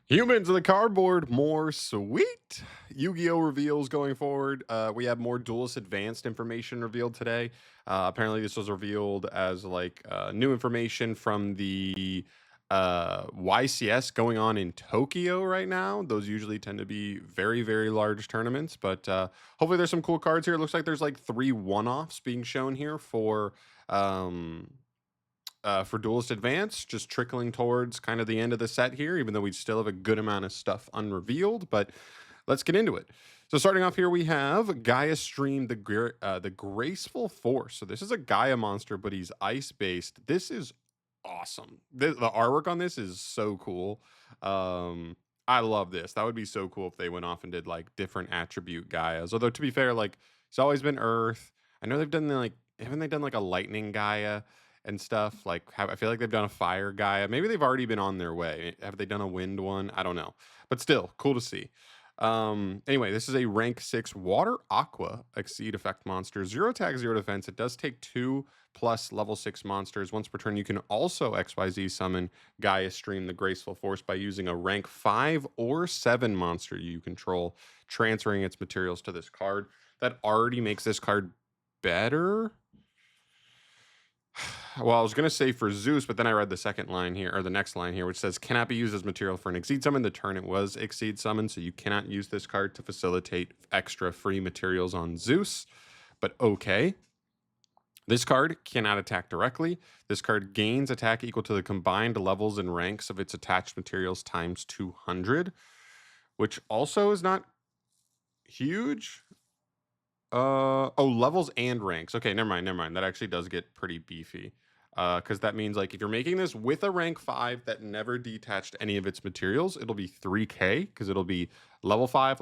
Humans in the cardboard, more sweet. Yu-Gi-Oh reveals going forward. We have more Duelist Advanced information revealed today. Apparently, this was revealed as like new information from the YCS going on in Tokyo right now. Those usually tend to be very, very large tournaments, but hopefully there's some cool cards here. It looks like there's like 3 one-offs being shown here um, for Duelist Advance, just trickling towards kind of the end of the set here, even though we still have a good amount of stuff unrevealed. But let's get into it. So starting off here, we have Gaia Stream, the Graceful Force. So this is a Gaia monster, but he's ice-based. This is awesome. The artwork on this is so cool. I love this. That would be so cool if they went off and did like different attribute Gaias. Although to be fair, like it's always been Earth. I know they've done like haven't they done like a lightning Gaia? And stuff. Like, I feel like they've done a fire Gaia. Maybe they've already been on their way. Have they done a wind one? I don't know. But still, cool to see. Anyway, this is a rank 6 water aqua exceed effect monster. 0 attack, 0 defense. It does take 2 plus level 6 monsters. Once per turn, you can also XYZ summon Gaia Stream the Graceful Force by using a rank 5 or 7 monster you control, transferring its materials to this card. That already makes this card better. Well, I was going to say for Zeus, but then I read the second line here, or the next line here, which says, cannot be used as material for an Exceed Summon. The turn it was Exceed Summon, so you cannot use this card to facilitate extra free materials on Zeus. But okay. This card cannot attack directly. This card gains attack equal to the combined levels and ranks of its attached materials times 200, which also is not huge. Levels and ranks. Okay, never mind. That actually does get pretty beefy. Because that means like if you're making this with a rank 5 that never detached any of its materials, it'll be 3K because it'll be level 5,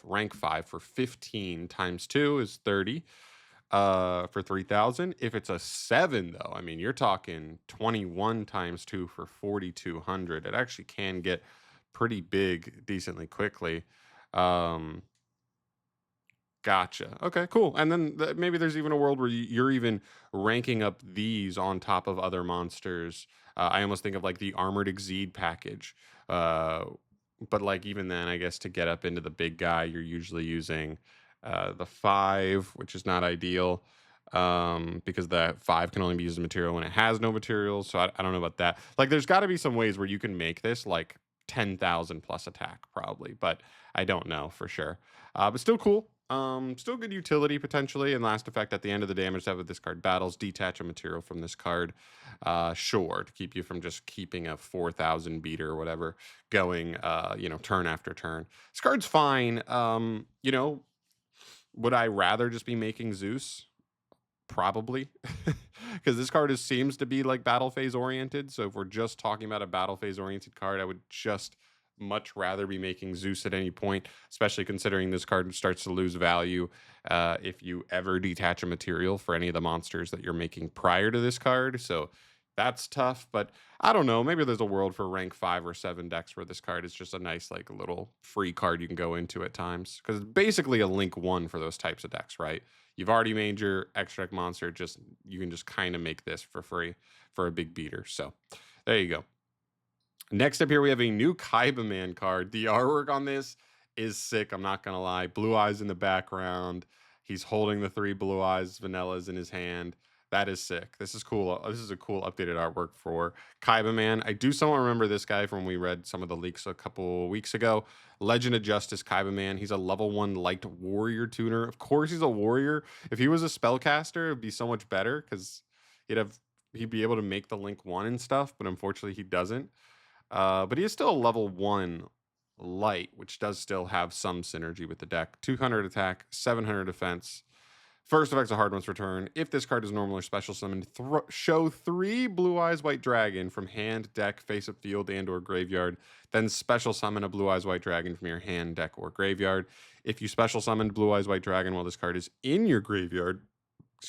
rank 5 for 15 times 2 is 30 for 3,000. If it's a 7 though, I mean, you're talking 21 times 2 for 4,200. It actually can get pretty big decently quickly. Gotcha. Okay, cool. And then maybe there's even a world where you're even ranking up these on top of other monsters. I almost think of like the Armored Exceed package. But like even then, I guess to get up into the big guy, you're usually using the 5, which is not ideal because the 5 can only be used as material when it has no materials. So I don't know about that. Like there's got to be some ways where you can make this like 10,000 plus attack probably, but I don't know for sure. But still cool. Still good utility potentially. And last effect at the end of the damage step of this card battles, detach a material from this card. Sure, to keep you from just keeping a 4,000 beater or whatever going, turn after turn. This card's fine. Would I rather just be making Zeus? Probably, because this card seems to be like battle phase oriented. So if we're just talking about a battle phase oriented card, I would just much rather be making Zeus at any point, especially considering this card starts to lose value if you ever detach a material for any of the monsters that you're making prior to this card. So that's tough, but I don't know. Maybe there's a world for rank 5 or 7 decks where this card is just a nice, like, little free card you can go into at times. Because it's basically a link 1 for those types of decks, right? You've already made your extract monster, you can just kind of make this for free for a big beater. So there you go. Next up here, we have a new KAIBAMAN card. The artwork on this is sick, I'm not gonna lie. Blue eyes in the background. He's holding the 3 blue eyes vanillas in his hand. That is sick. This is cool. This is a cool updated artwork for KAIBAMAN. I do somewhat remember this guy from when we read some of the leaks a couple weeks ago. Legend of Justice KAIBAMAN. He's a level 1 light warrior tuner. Of course, he's a warrior. If he was a spellcaster, it'd be so much better because he'd be able to make the link 1 and stuff, but unfortunately he doesn't. But he is still a level 1 light, which does still have some synergy with the deck. 200 attack, 700 defense. First effect's a hard one's return. If this card is normal or special summoned, show 3 Blue Eyes White Dragon from hand, deck, face of field, and or graveyard. Then special summon a Blue Eyes White Dragon from your hand, deck, or graveyard. If you special summoned Blue Eyes White Dragon while this card is in your graveyard,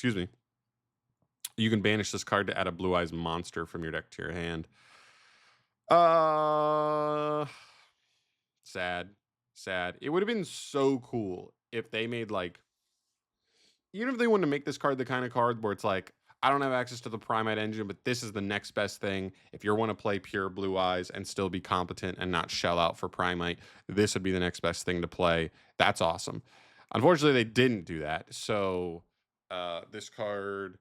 you can banish this card to add a Blue Eyes monster from your deck to your hand. Sad. It would have been so cool if they made like, even if they wanted to make this card the kind of card where it's like, I don't have access to the Primite engine, but this is the next best thing. If you want to play pure Blue Eyes and still be competent and not shell out for Primite, this would be the next best thing to play. That's awesome. Unfortunately, they didn't do that. So this card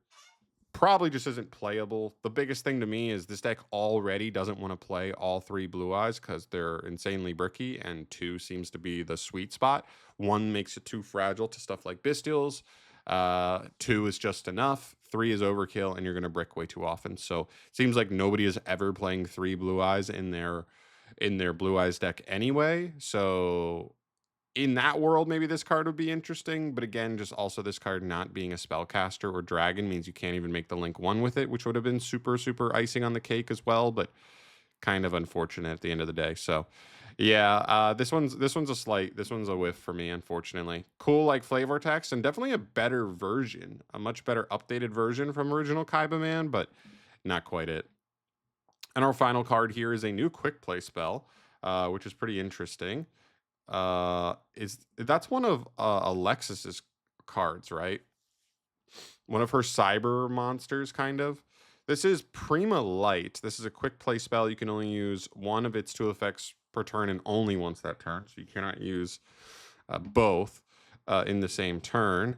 probably just isn't playable. The biggest thing to me is this deck already doesn't want to play all 3 Blue Eyes because they're insanely bricky, and 2 seems to be the sweet spot. 1 makes it too fragile to stuff like Bestials. 2 is just enough. 3 is overkill, and you're going to brick way too often. So it seems like nobody is ever playing 3 Blue Eyes in their Blue Eyes deck anyway. So in that world, maybe this card would be interesting. But again, just also this card not being a spellcaster or dragon means you can't even make the link 1 with it, which would have been super, super icing on the cake as well. But kind of unfortunate at the end of the day. So yeah, this one's a whiff for me, unfortunately. Cool like flavor text, and definitely a better version, a much better updated version from original KAIBAMAN, but not quite it. And our final card here is a new quick play spell, which is pretty interesting. That's one of Alexis's cards, right? One of her cyber monsters, kind of. This is Prima Light. This is a quick play spell. You can only use one of its 2 effects per turn and only once that turn. So you cannot use both in the same turn.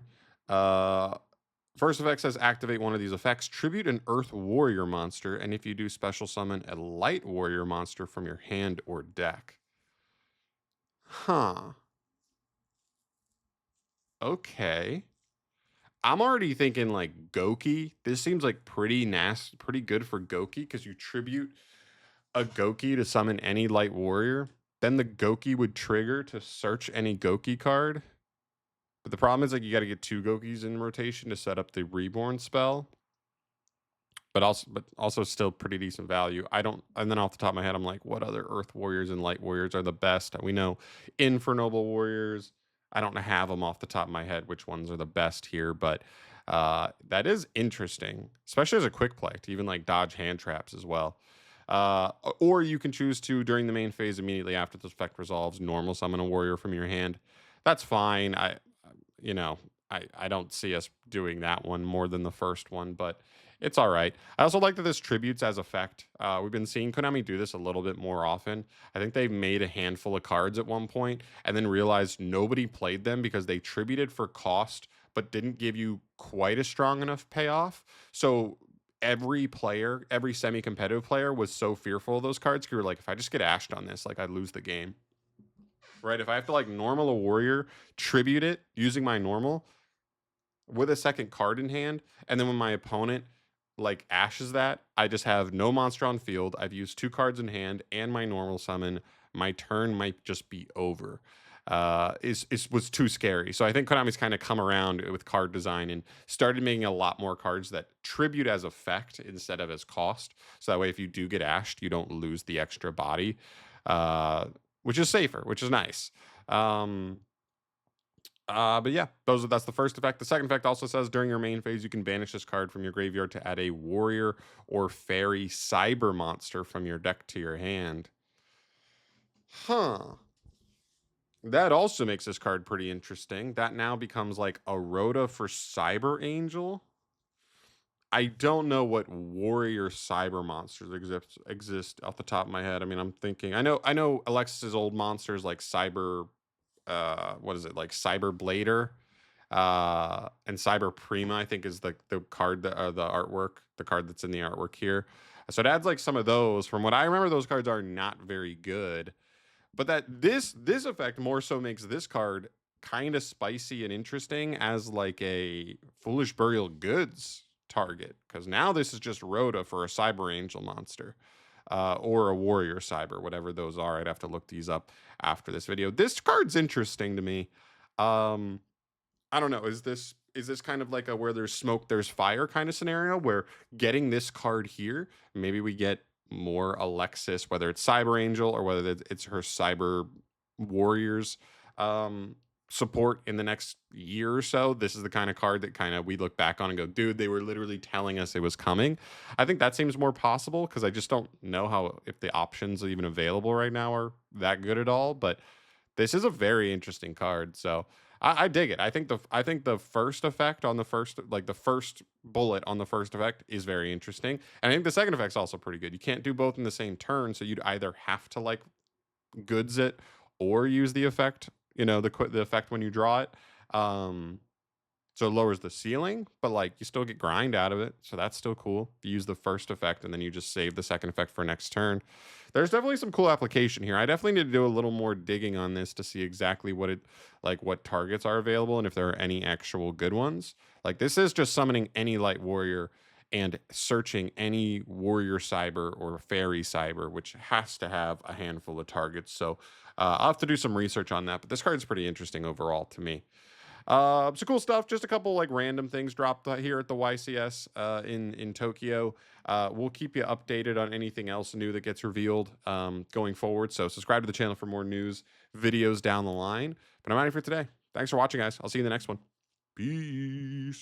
First effect says activate one of these effects. Tribute an Earth Warrior monster. And if you do, special summon a Light Warrior monster from your hand or deck. Huh. Okay. I'm already thinking like Goki. This seems like pretty good for Goki because you tribute a Goki to summon any light warrior. Then the Goki would trigger to search any Goki card. But the problem is like you got to get 2 Gokis in rotation to set up the reborn spell. But also still pretty decent value. And then off the top of my head, I'm like, what other Earth Warriors and Light Warriors are the best? We know Infernoble Warriors. I don't have them off the top of my head which ones are the best here, but that is interesting, especially as a quick play to even like dodge hand traps as well. Or you can choose to, during the main phase, immediately after the effect resolves, normal summon a warrior from your hand. That's fine. I don't see us doing that one more than the first one, but it's all right. I also like that this tributes as effect. We've been seeing Konami do this a little bit more often. I think they made a handful of cards at one point and then realized nobody played them because they tributed for cost but didn't give you quite a strong enough payoff. So every player, every semi-competitive player was so fearful of those cards because you're like, if I just get ashed on this, like I'd lose the game. Right? If I have to like normal a warrior, tribute it using my normal with a second card in hand, and then when my opponent like ashes that, I just have no monster on field. I've used 2 cards in hand and my normal summon. My turn might just be over. Was too scary. So I think Konami's kind of come around with card design and started making a lot more cards that tribute as effect instead of as cost. So that way, if you do get ashed, you don't lose the extra body, which is safer, which is nice. But yeah, that's the first effect. The second effect also says during your main phase, you can banish this card from your graveyard to add a warrior or fairy cyber monster from your deck to your hand. Huh. That also makes this card pretty interesting. That now becomes like a Rhoda for Cyber Angel. I don't know what warrior cyber monsters exist off the top of my head. I mean, I'm thinking I know Alexis's old monsters like Cyber what is it, like Cyber Blader and Cyber Prima, I think is the card that the artwork, the card that's in the artwork here. So it adds like some of those. From what I remember, those cards are not very good. But that this effect more so makes this card kind of spicy and interesting as like a Foolish Burial Goods target, because now this is just Rhoda for a Cyber Angel monster. Or a warrior cyber, whatever those are. I'd have to look these up after this video. This card's interesting to me. I don't know. Is this kind of like a where there's smoke, there's fire kind of scenario where getting this card here, maybe we get more Alexis, whether it's Cyber Angel or whether it's her Cyber Warriors support in the next year or so. This is the kind of card that kind of we look back on and go, dude, they were literally telling us it was coming. I think that seems more possible because I just don't know if the options even available right now are that good at all. But this is a very interesting card. So I dig it. I think the first effect on the first, like the first bullet on the first effect is very interesting. And I think the second effect's also pretty good. You can't do both in the same turn, so you'd either have to like goods it or use the effect, the effect when you draw it. Um so it lowers the ceiling, but like you still get grind out of it. So that's still cool. You use the first effect and then you just save the second effect for next turn. There's definitely some cool application here. I definitely need to do a little more digging on this to see exactly what targets are available and if there are any actual good ones. Like this is just summoning any light warrior and searching any warrior cyber or fairy cyber, which has to have a handful of targets. So I'll have to do some research on that. But this card's pretty interesting overall to me. So cool stuff. Just a couple like random things dropped here at the YCS in Tokyo. We'll keep you updated on anything else new that gets revealed going forward. So subscribe to the channel for more news videos down the line. But I'm out of here for today. Thanks for watching, guys. I'll see you in the next one. Peace.